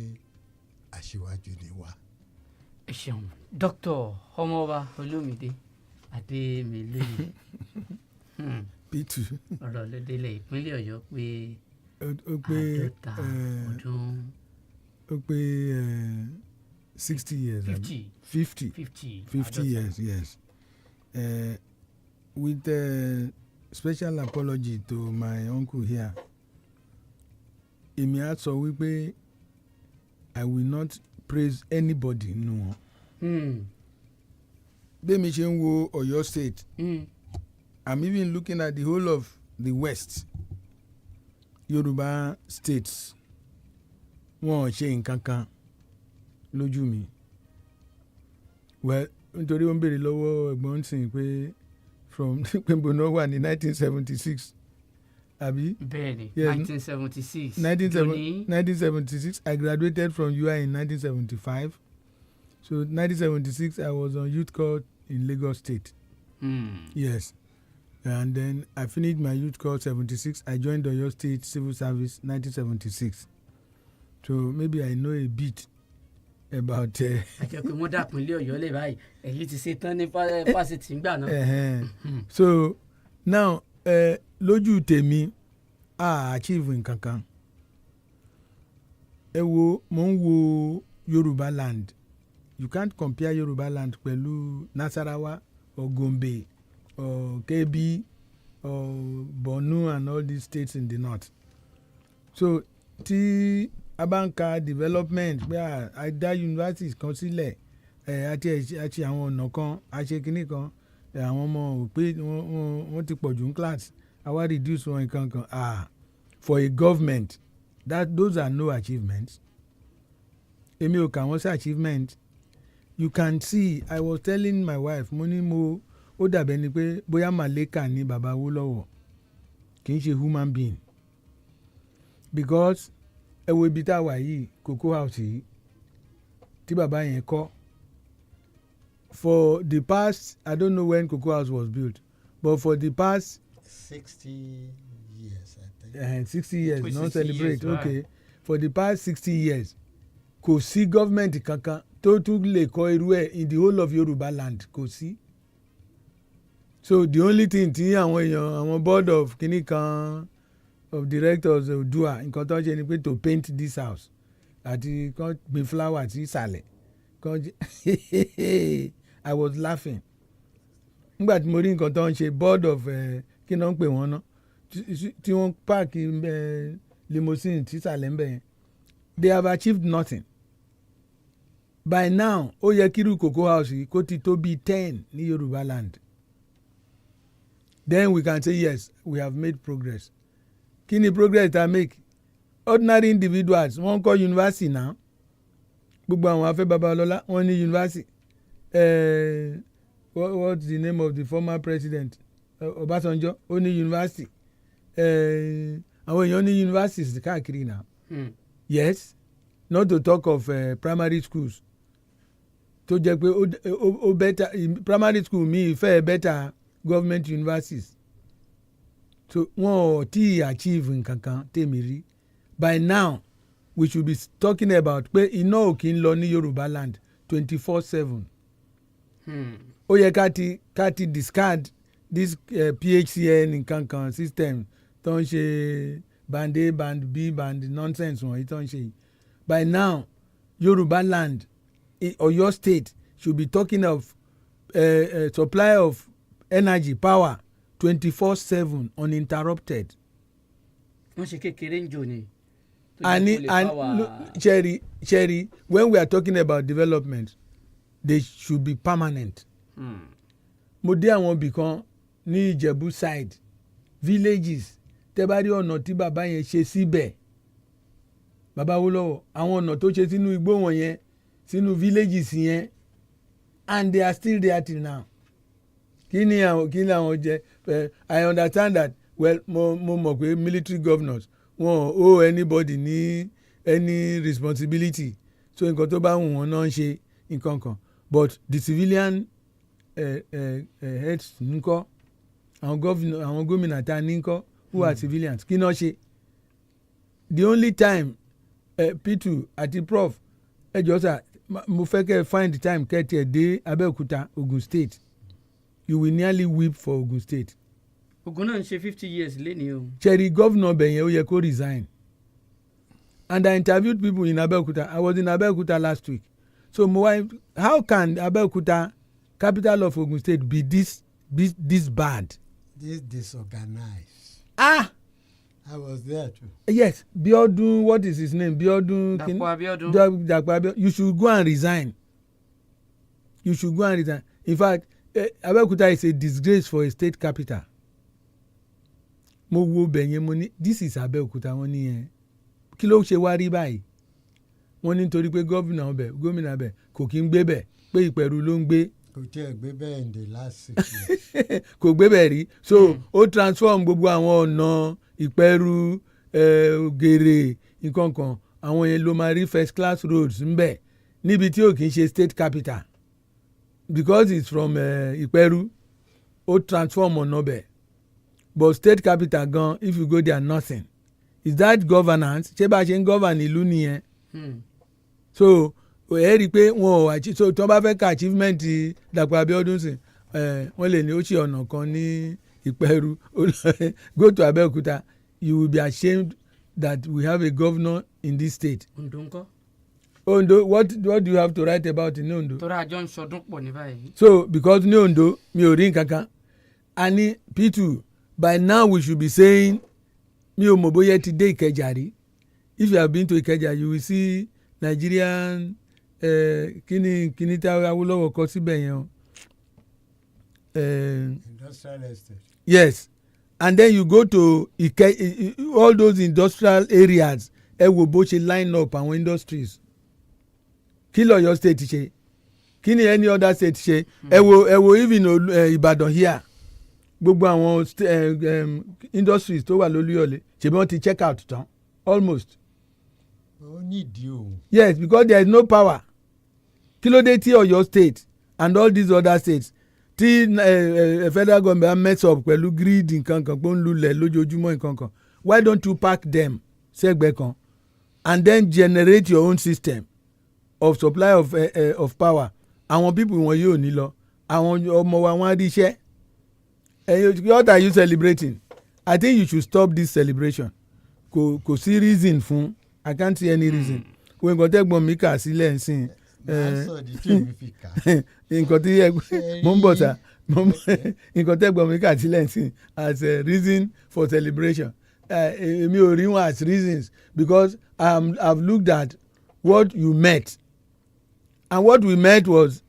aṣíwájú ni wa. ẹ ṣeun Dr. Ọmọọba Olúmídé Adémilóye P2 ọ̀rọ̀ lódélẹ̀ ìpínlẹ̀ Ọ̀yọ́ pé àádọ́ta ọdún ó pé 60 years 50 years yes with special apology to my uncle here èmi á sọ wípé I will not praise anybody nínú wọn bẹ́ẹ̀mi ṣe ń wo Ọ̀yọ́ state I'm even looking at the whole of the west Yorùbá states wọn ò ṣe nǹkan kan lójú mi well nítorí wọ́n béèrè lọ́wọ́ ẹ̀gbọ́n sìn pé from pembono wà ní 1976 àbí. bẹ́ẹ̀ni yes, 1976. 1976 I graduated from UI in 1975 so 1976 I was on youth corps in Lagos State. Yes, and then I finished my youth corps 76. I joined Oyo State Civil Service 1976. So maybe I know a bit about. àjẹpẹ́ mo dàpínlẹ̀ Ọ̀yọ́ lè báyìí èyí ti ṣe tán ní fásitì ńgbà náà. So now lójú tèmi achieve nǹkan kan ẹ wo mo ń wo Yorùbá land you can't compare Yorùbá land pẹ̀lú Nasarawa or Gombe or Kebbi or Borno and all these states in the north. So tí a bá ń ka development pé a dá universities kan sílẹ̀ àti àwọn ọ̀nà kan a ṣe kinní kan àwọn ọmọ ò pé wọ́n ti pọ̀ jù ní class àwa reduce wọn nǹkan kan for a government those are no achievements. èmi ò kà wọ́n sí achievement. You can see, I was telling my wife, mo ní ó dàbẹ̀ ni pé bóyá màlẹ́kà ni bàbá Awólọ́wọ̀ kì í ṣe human being. Because ẹ wo ibi tá a wà yìí, Cocoa House yìí, tí bàbá yẹn kọ́. For the past, I don't know when Cocoa House was built, but for the past 60 years, I think. 60 years, not celebrate, years, okay. right. For the past 60 years, kò sí government kankan tó tún lè kọ́ irú ẹ̀ in the whole of Yoruba land, kò sí. So the only thing tí àwọn èèyàn, àwọn board of kìíní kan of directors Odua, nǹkan tó ń ṣe ni pé to paint this house àti kan gbin flower sí ìsàlẹ̀. I was laughing. Nígbà tí mo rí nǹkan tó ń ṣe board of kí náà ń pè wọ́n ná tí wọ́n park limousine sísàlẹ̀ ń bẹ̀ yẹn. They have achieved nothing. By now ó yẹ kírú Cocoa House yìí kó ti tó bíi 10 ní Yorùbá land. Then we can say yes, we have made progress. Kí ni progress ta make? Ordinary individuals wọ́n kọ́ university now. Gbogbo àwọn afẹ́ Babalọ́lá wọ́n ní university. What's the name of the former president? Ọbásanjọ́ ó ní university. Àwọn èèyàn ní universities káàkiri now. Yes, not to talk of primary schools. Tó jẹ́ pé ó better primary school mi fẹ́ better government universities. So wọ́n ò tí achieve nǹkan kan tèmi rí. By now we should be talking about pé iná ò kí ń lọ ní Yorùbá land 24/7. Ó yẹ ká ti discard this PHCN nǹkan kan system tó ń ṣe band A, band B, band nonsense wọ̀nyí tó ń ṣe. By now Yorùbá land, Oyo state should be talking of supply of energy power 24/7 uninterrupted. wọ́n ṣe kékeré ń jò ní. And Sherry, when we are talking about development, they should be permanent. Mo dé àwọn ibì kan ní Ìjẹ̀bú side villages tẹ́ bá rí ọ̀nà tí bàbá yẹn ṣe síbẹ̀, bàbá Awólọ́wọ̀, àwọn ọ̀nà tó ṣe sínú igbó wọn yẹn sínú villages yẹn, and they are still there till now. Kí ni àwọn jẹ? I understand that, well, mo mọ̀ pé military governors wọn owe anybody ní any responsibility, so nǹkan tó bá wù wọ́n náà ń ṣe nǹkan kan, but the civilian heads ńkọ́, àwọn gómìnà ta ní ńkọ́ who are civilians, kí náà ṣe? The only time P2 àti Prof ẹjọ́ sà mo fẹ́ kẹ́ find the time kẹ́tì ẹ̀ dé Abẹ́òkúta, Ogun State, you will nearly weep for Ogun State. Ogun náà ń ṣe 50 years lénìí o. Cherry governor bẹ̀yẹn ó yẹ kó resign. And I interviewed people in Abẹ́òkúta. I was in Abẹ́òkúta last week. So how can Abẹ́òkúta, capital of Ogun State, be this bad? This disorganized. I was there too. Yes, Biodun, what is his name? Dapo Abiodun. You should go and resign. In fact, Abẹ́òkúta is a disgrace for a state capital. Mo wo bẹ̀yẹn mo ní this is Abẹ́òkúta, wọ́n ní yẹn kí ló ṣe wá rí báyìí? Wọ́n ní nítorí pé gómìnà bẹ̀ kò kí ń gbé bẹ̀, pé Ìpẹ̀rù ló ń gbé. Kò tiẹ̀ gbé bẹ́ẹ̀ in the last 6 years. Kò gbé bẹ̀ rí, so ó transform gbogbo àwọn ọ̀nà Ìpẹ̀rù, Ògèrè nǹkan kan, àwọn yẹn ló máa rí first class roads ń bẹ̀ níbi tí ò kì í ṣe state capital, because it's from Ìpẹ̀rù, ó transform ọ̀nà bẹ̀. But state capital gan, if you go there, nothing. Is that governance? Ṣé bá a ṣe ń govern ìlú nìyẹn? So ẹ rí i pé wọn ò so tí wọ́n bá fẹ́ ka achievement Dàpọ̀ Abíọ́dún sí wọ́n lè ní ó ṣe ọ̀nà kan ní Ìpẹ̀rù, go to Abẹ́òkúta, you will be ashamed that we have a governor in this state. Ondo ńkọ́? Ondo, what do you have to write about in Ondo? Tọ́ra àjọ ń ṣọdún pọ̀ ní báyìí. So because ní Ondo mi ò rí nǹkan kan, a ní P2. By now we should be saying mi ò mọ̀ bóyá ti dé Ìkẹjà rí. If you have been to Ìkẹjà, you will see Nigerian kíni tí Awólọ́wọ̀ kọ síbẹ̀ yẹn o. Industrial estate. Yes, and then you go to all those industrial areas, ẹ wo bó ṣe line up àwọn industries. kí l'Ọ̀yọ́ state ṣe kí ni any other state ṣe ẹ wo even Ìbàdàn here gbogbo àwọn industries tó wà lólúyọ̀lé ṣèbí wọ́n ti check out tán almost. ó nídìí o. yes because there is no power kí ló dé tí Ọ̀yọ́ state and all these other states tí federal government mess up pẹ̀lú grid nǹkan kan pé ó ń lulẹ̀ lójoojúmọ́ nǹkan kan why don't you pack them sẹ́gbẹ̀ẹ́ kan and then generate your own system of supply of power àwọn people wọn yóò ní lọ àwọn ọmọ wa wọn á rí iṣẹ́ what are you celebrating? I think you should stop this celebration kò sí reason fún I can't see any reason wo nǹkan tẹ́gbọ́n mi kà sílẹ̀ nsìn nǹkan tí mo ń bọ̀ sá nǹkan tẹ́gbọ́n mi kà sílẹ̀ nsìn as a reason for celebration èmi ò rí wọn as reasons because I've looked at what you met and what we met was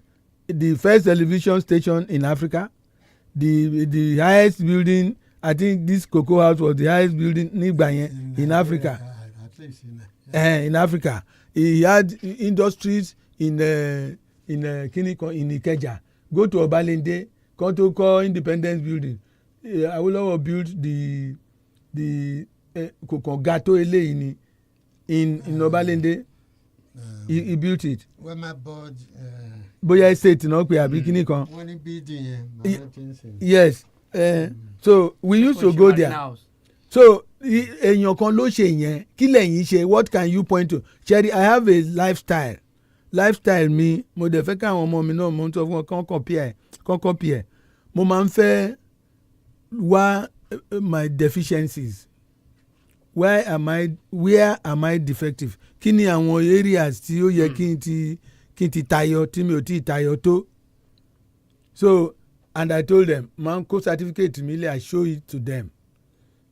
the first television station in Africa the highest building I think this Cocoa House was the highest building nígbà yẹn in Africa in Africa he had industries in Ikeja go to Obalende come to call Independence Building Awolowo built the Kokongato eléyìí ni in Obalende he built it. Where my board. Bóyá estate náà pé àbí kíní kan. Wọ́n ní building yẹn. Yes so we used to go there so èèyàn kan ló ṣe yẹn kí lẹ́yìn ṣe what can you point to Cherry I have a lifestyle mi mo dẹ̀ fẹ́ káwọn ọmọ mi náà mo ń sọ fún wọn kán compare mo máa ń fẹ́ wá my deficiencies where am I defective kí ni àwọn areas tí ó yẹ kí n ti tayọ tí mi ò tí tayọ tó so and I told them man kó certificate mi lè I show it to them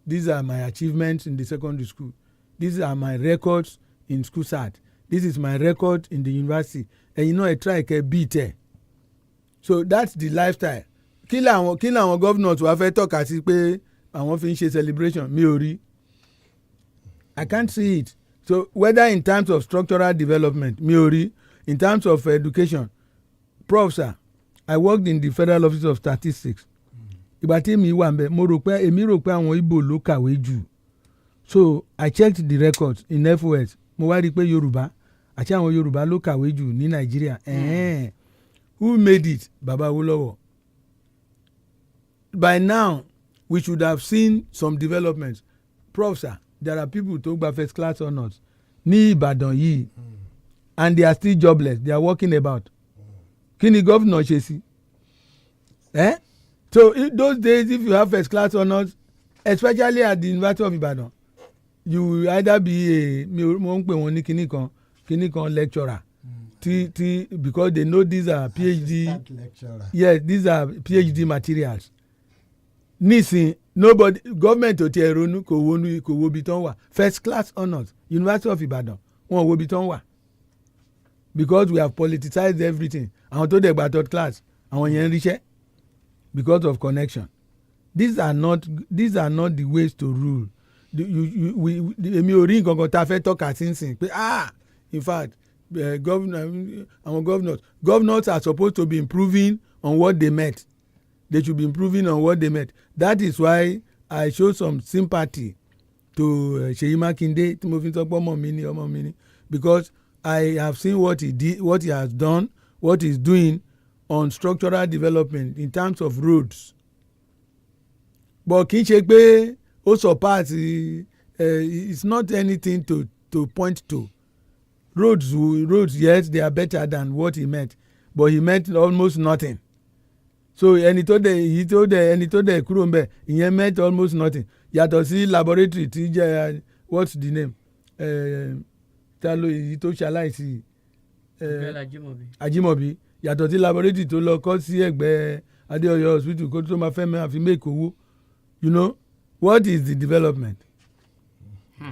these are my achievements in the secondary school these are my records in school sat this is my record in the university ẹ̀yin náà ẹ try kẹ́ beat ẹ̀ so that's the lifestyle kí làwọn governors wá fẹ́ tọ́ka sí pé àwọn fi ń ṣe celebration mi ò rí I can't see it so whether in terms of structural development mi ò rí in terms of education prof sir I worked in the Federal Office of Statistics ìgbà tí mi wà mbẹ èmi rò pé àwọn Igbo ló kàwé jù so I checked the records in FOS mo wá rí i pé Yorùbá àti àwọn Yorùbá ló kàwé jù ní Nàìjíríà who made it Baba Awolowo by now we should have seen some developments prof sir there are people tó gba first class honours ní Ìbàdàn yìí and they are still jobless they are walking about kí ni governor ṣe sí so those days if you have first class honours especially at the University of Ibadan you will either be mo ń pè wọ́n ní kíní kan lecturer because they know these are PhD yes these are PhD materials nísìn nobody government ò tiẹ̀ ronú kò wo ibi tán wà first class honours University of Ibadan wọn ò wo ibi tán wà because we have politicized everything àwọn tó dẹ̀ gba third class àwọn yẹn ń ríṣẹ́ because of connection these are not the ways to rule èmi ò rí nǹkan kan tá a fẹ́ tọ́ka sínsìn pé in fact governors are supposed to be improving on what they met they should be improving on what they met that is why I show some sympathy to Ṣèyí Mákindé tí mo fi sọ pé ọmọ mi ni because I have seen what he did what he has done what he is doing on structural development in terms of roads but kì í ṣe pé ó surpass it's not anything to point to roads yes they are better than what he met but he met almost nothing so ẹni tó dẹ̀ kúrò ńbẹ̀ ìyẹn met almost nothing yàtọ̀ sí laboratory tí jẹ́ what's the name ta ló èyí tó ṣaláìsí Ajimobi yàtọ̀ sí laboratory tó lọ kọ́ sí ẹ̀gbẹ́ Adéọyọ hospital kó tó máa fẹ́ mẹ́ àfi make owó you know what is the development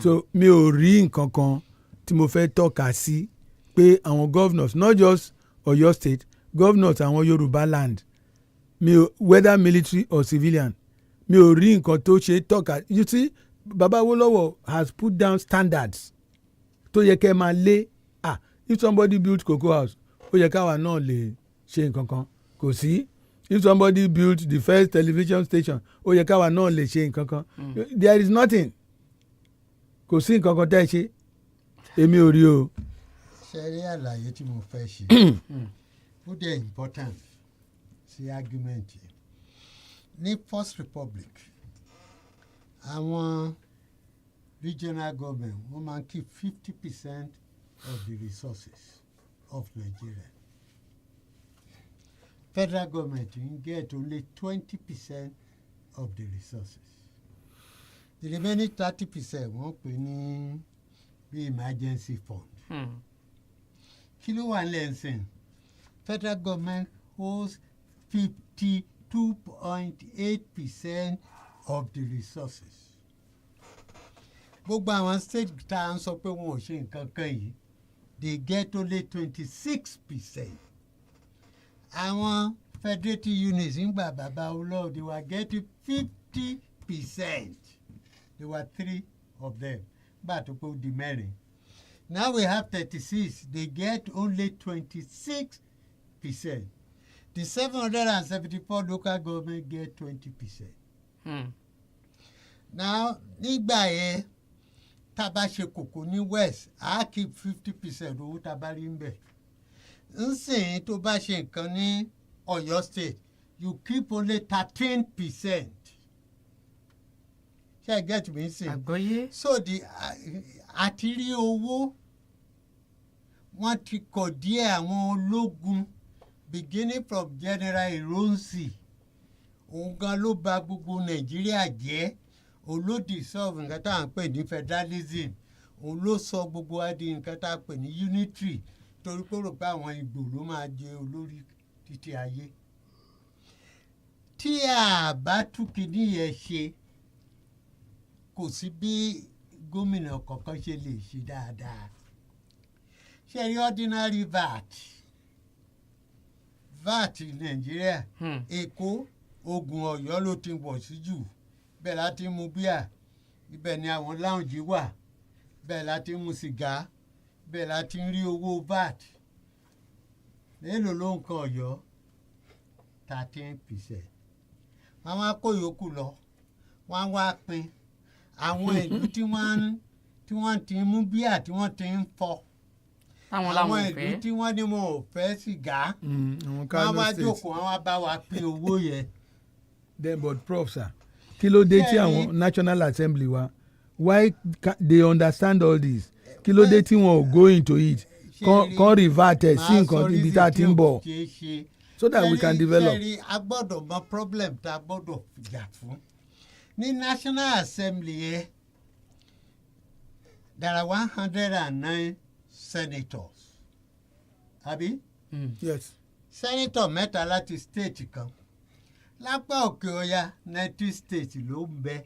so mi ò rí nǹkan kan tí mo fẹ́ tọ́ka sí pé àwọn governors not just Ọ̀yọ́ state governors àwọn Yorùbá land whether military or civilian mi ò rí nǹkan tó ṣe tọ́ka you see Baba Awolowo has put down standards tó yẹ kẹ́ máa lé if somebody built cocoa house ó yẹ káwa náà lè ṣe nǹkan kan kò sí. If somebody built the first television station ó yẹ káwa náà lè ṣe nǹkan kan. There is nothing. Kò sí nǹkan kan tẹ́ ẹ ṣe èmi ò rí o. ṣe rí àlàyé tí mo fẹ́ ṣe ó dẹ̀ important sí argument yìí. Ní First Republic àwọn regional government wọ́n máa ń keep 50% of the resources of Nigeria. Federal government ń get only 20% of the resources. The remaining 30% wọ́n pè ní bí emergency fund. Kí ló wà lẹ́sìn? Federal government holds 52.8% of the resources. Gbogbo àwọn state tá à ń sọ pé wọn ò ṣe nǹkan kan yìí they get only 26%. Àwọn federative units ń gbà bàbá olóò they were getting 50%. There were 3 of them. Gbà tó pé ó di mẹ́rin. Now we have 36. They get only 26%. The 774 local government get 20%. Now, nígbà yẹn tá a bá ṣe kòkó ní West, I keep 50% owó tá a bá rí ń bẹ̀. Nsìn tó bá ṣe nǹkan ní Ọ̀yọ́ State, you keep only 13%. Ṣé I get me sìn? Àgbọ́yé. So the àtìrí owó wọ́n ti kọ̀ díẹ̀ àwọn ológun beginning from General Ironsi òun gan ló bà gbogbo Nàìjíríà jẹ́ òun ló dissolve nǹkan tá à ń pè ní federalism òun ló sọ gbogbo wa di nǹkan tá à ń pè ní unitary torí pé ó rò pé àwọn Ìgbò ló máa jẹ olórí títí ayé. Tí a bá tún kìíní yẹn ṣe kò sí bí gómìnà kọ̀ọ̀kan ṣe lè ṣe dáadáa. Ṣé rí ordinary VAT Nàìjíríà Èkó Ògùn Ọ̀yọ́ ló ti wọ̀ sí jù bẹ́ẹ̀ láti mu bíà ibẹ̀ ni àwọn láùnjì wà bẹ́ẹ̀ láti mu sìgá bẹ́ẹ̀ láti rí owó VAT mélòó ló ń kan Ọ̀yọ́ 13%. Àwọn akóyòkù lọ wọ́n wá pín àwọn ìlú tí wọ́n ti mú bíà tí wọ́n ti ń fọ́ àwọn ìlú tí wọ́n ní wọn ò fẹ́ sìgá wọ́n wá jókòó wọ́n wá bá wa pín owó yẹn. Then but prof sir kí ló dé tí àwọn National Assembly wa why they understand all this kí ló dé tí wọn ò go into it kan revert sí nǹkan ibi tá a ti ń bọ̀ so that we can develop. a gbọ́dọ̀ mọ problem tá a gbọ́dọ̀ jà fún. Ní National Assembly yẹn there are 109 senators. Àbí? Yes. Senator mẹ́ta láti state kan. Lápá òkè ọya 90 states ló ń bẹ.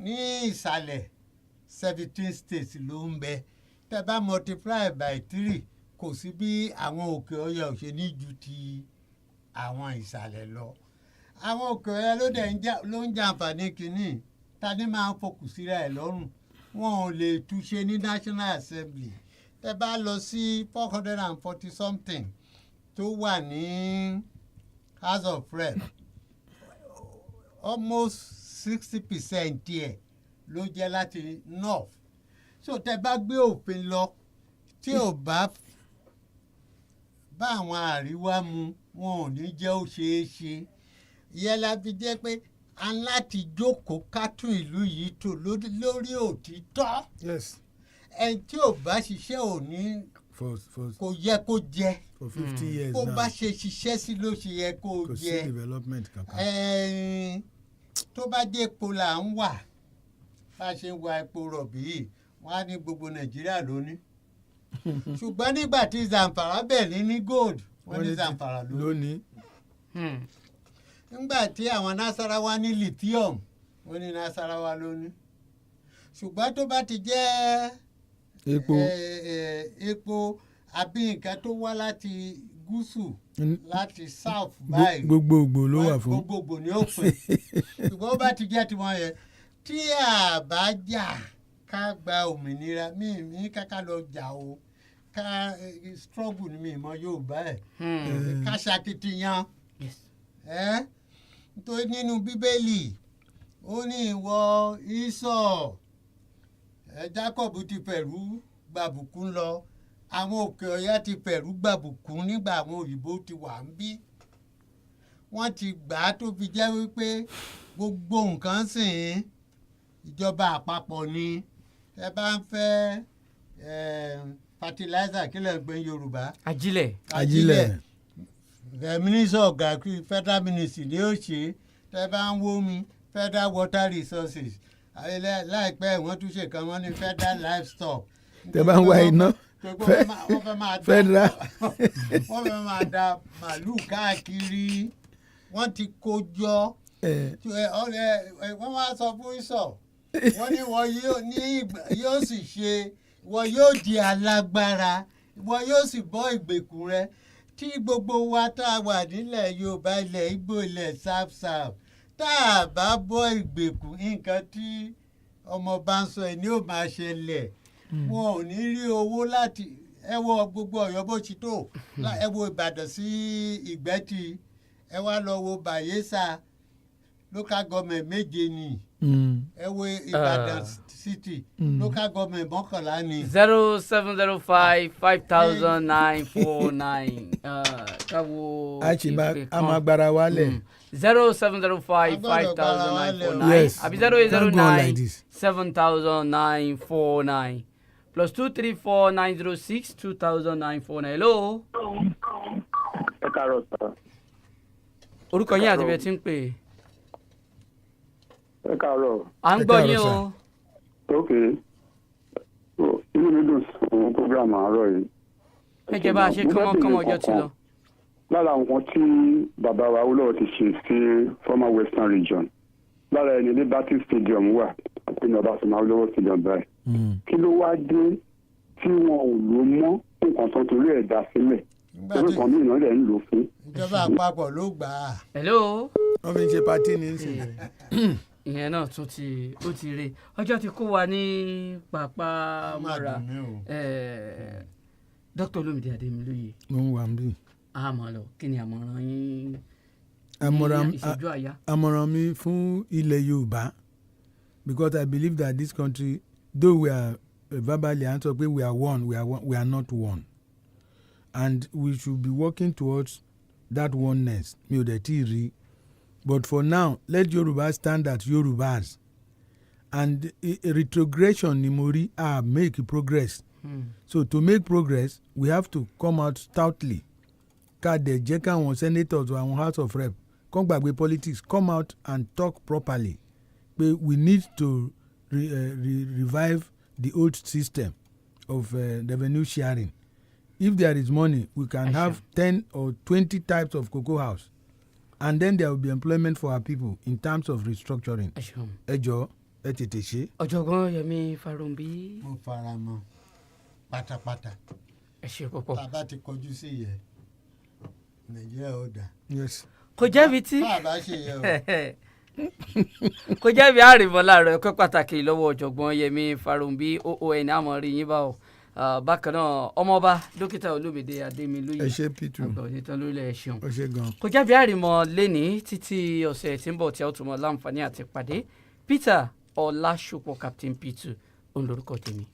Ní ìsàlẹ̀ 17 states ló ń bẹ. Tẹ́ bá multiply by 3 kò sí bí àwọn òkè ọya ò ṣe ní ju ti àwọn ìsàlẹ̀ lọ. Àwọn òkè ọya ló ń jàǹfààní kínní ta ni máa ń fokùn síra ẹ̀ lọ́rùn wọn ò lè túnṣe ní National Assembly. Tẹ́ bá lọ sí 440 something tó wà ní House of Rep almost 60% díẹ̀ ló jẹ́ láti North. So tẹ́ bá gbé òfin lọ tí ò bá àwọn àríwá mu wọn ò ní jẹ́ ó ṣeé ṣe. Ìyẹn la fi jẹ́ pé a láti jókòó ká tún ìlú yìí tò lórí òtítọ́. Yes. Ẹni tí ò bá ṣiṣẹ́ ò ní kò yẹ kó jẹ. For 50 years now. Bó bá ṣe ṣiṣẹ́ sí ló ṣe yẹ kó jẹ. Kò sí development kankan. Tó bá dé epo là ń wà bá ṣe ń wa epo rọ̀bì yìí wọ́n á ní gbogbo Nàìjíríà lónìí. Ṣùgbọ́n nígbà tí Zamfara bẹ̀ ní gold wọ́n ní Zamfara lónìí. Nígbà tí àwọn Nasarawa ní lithium wọ́n ní Nasarawa lónìí. Ṣùgbọ́n tó bá ti jẹ́ epo àbí nǹkan tó wá láti gúúsù láti south báyìí gbogbogbò ló wà fún. Gbogbogbò ni ó pè. Ṣùgbọ́n ó bá ti jẹ́ tiwọn yẹn tí a bá jà ká gba òmìnira mí káká lọ jà o ká struggle ni mi ìmọ̀ Yorùbá ẹ̀ ká ṣakitiyan nítorí nínú Bíbélì ó ní ìwọ Ísọ̀ Jacob ti fẹ̀rú gbàbùkún lọ àwọn òkè ọ̀yà ti fẹ̀rú gbàbùkún nígbà àwọn òyìnbó ti wà ń bí wọ́n ti gbà á tó fi jẹ́ wípé gbogbo nǹkan sìn ìjọba àpapọ̀ ni ẹ bá ń fẹ́ fertilizer kí lè ń pè Yorùbá. ajílẹ̀. Minister of Agriculture Federal Ministry ni ó ṣe tẹ́ bá ń wó mi Federal Water Resources láìpẹ́ wọ́n tún ṣe kan wọ́n ní Federal Livestock. tẹ́ bá ń wá iná Federal wọ́n fẹ́ máa da màlúù káàkiri wọ́n ti kó jọ wọ́n wá sọ fún Ísọ̀ wọ́n ní wọ́n yóò sì ṣe wọ́n yóò di alágbára wọ́n yóò sì bọ́ ìgbèkùn rẹ tí gbogbo wa tá a wà nílẹ̀ Yorùbá ilẹ̀ Ìgbò ilẹ̀ South tá a bá bọ́ ìgbèkùn nǹkan tí ọmọ bá ń sọ ẹ̀ ní ò máa ṣẹlẹ̀ wọn ò ní rí owó láti ẹ wo gbogbo Ọ̀yọ́ bó ti tó ẹ wo Ìbàdàn sí Ìgbẹ́tì ẹ wá lọ wo Bayelsa local government 7 ni ẹ wo Ìbàdàn city local government 11 ni. 0705-500949 káwo ìpè kan amagbara wálẹ̀. 0705-500949 yes àbí 0809-700949 plus 234-906-200949. Hello. ẹ káàárọ̀ sà. orúkọ yín àti ibi ẹ ti ń pè. ẹ káàárọ̀. à ń gbọ́ yín o. ok inú mi dùn fún program àárọ̀ yìí. ẹ jẹ́ bá a ṣe kọ́mọ ọjọ́ ti lọ. lára nǹkan tí bàbá wa Awólọ́wọ̀ ti ṣe sí former western region lára ẹni Liberty Stadium wà àti ní Ọbásanjọ́ Awólọ́wọ̀ Stadium báyìí. kí ló wá dé tí wọn ò lò mọ́ nǹkan tó torí ẹ̀ dá sílẹ̀ torí kan mí ìnáwó rẹ̀ ń lò fún. ìjọba àpapọ̀ ló gbà á. hello. wọ́n fi ń ṣe pati ní ìsìn. ìyẹn náà tún ti ó ti rè ọjọ́ ti kó wa ní pàpà mọ́ra Dr. Olúmídé Adémilóye. mo ń wà ń bí. àmọ́ lọ kí ni àmọ̀ràn yín ní ìṣẹ́jú àyá. àmọ̀ràn mi fún ilẹ̀ Yorùbá because I believe that this country though we are verbally and so we are one we are not one and we should be working towards that oneness mi ò dẹ̀ tí ì rí but for now let Yorùbá stand as Yorùbás and retrogression ni mo rí make progress so to make progress we have to come out stoutly ká dẹ̀ jẹ́ káwọn senators or àwọn house of rep kàn gbàgbé politics come out and talk properly but we need to revive the old system of revenue sharing. If there is money, we can have 10 or 20 types of cocoa house. And then there will be employment for our people in terms of restructuring. Ẹ jọ̀ọ́, ẹ tètè ṣe. Ọ̀jọ̀gbọ́n Yẹmí Farounbi. Mo fara mọ́ pátápátá. Ẹ ṣe púpọ̀. Bàbá ti kọjú sí yẹ. Nàìjíríà ó dà. Yes. Kò jẹ́bi tí. Bàbá ṣe yẹ o. Kò jẹ́bi àrìmọ́ láàárọ̀ ẹ̀kọ́ pàtàkì lọ́wọ́ ọ̀jọ̀gbọ́n Yẹmí Farounbi OON àmọ́rí yín bá o. Bákan náà ọmọọba dókítà Olúmídé Adémilóye. Ẹ ṣé P2. àgbà onítàn lórílẹ̀ ẹ̀ṣin. Ó ṣé gan. Kò jẹ́bi àrìmọ́ lẹ́ni títí ọ̀sẹ̀ tí ń bọ̀ tí a ó tún mọ láǹfààní àti pàdé Peter Ọlásùpọ̀ Captain P2 òun lórúkọ tèmi.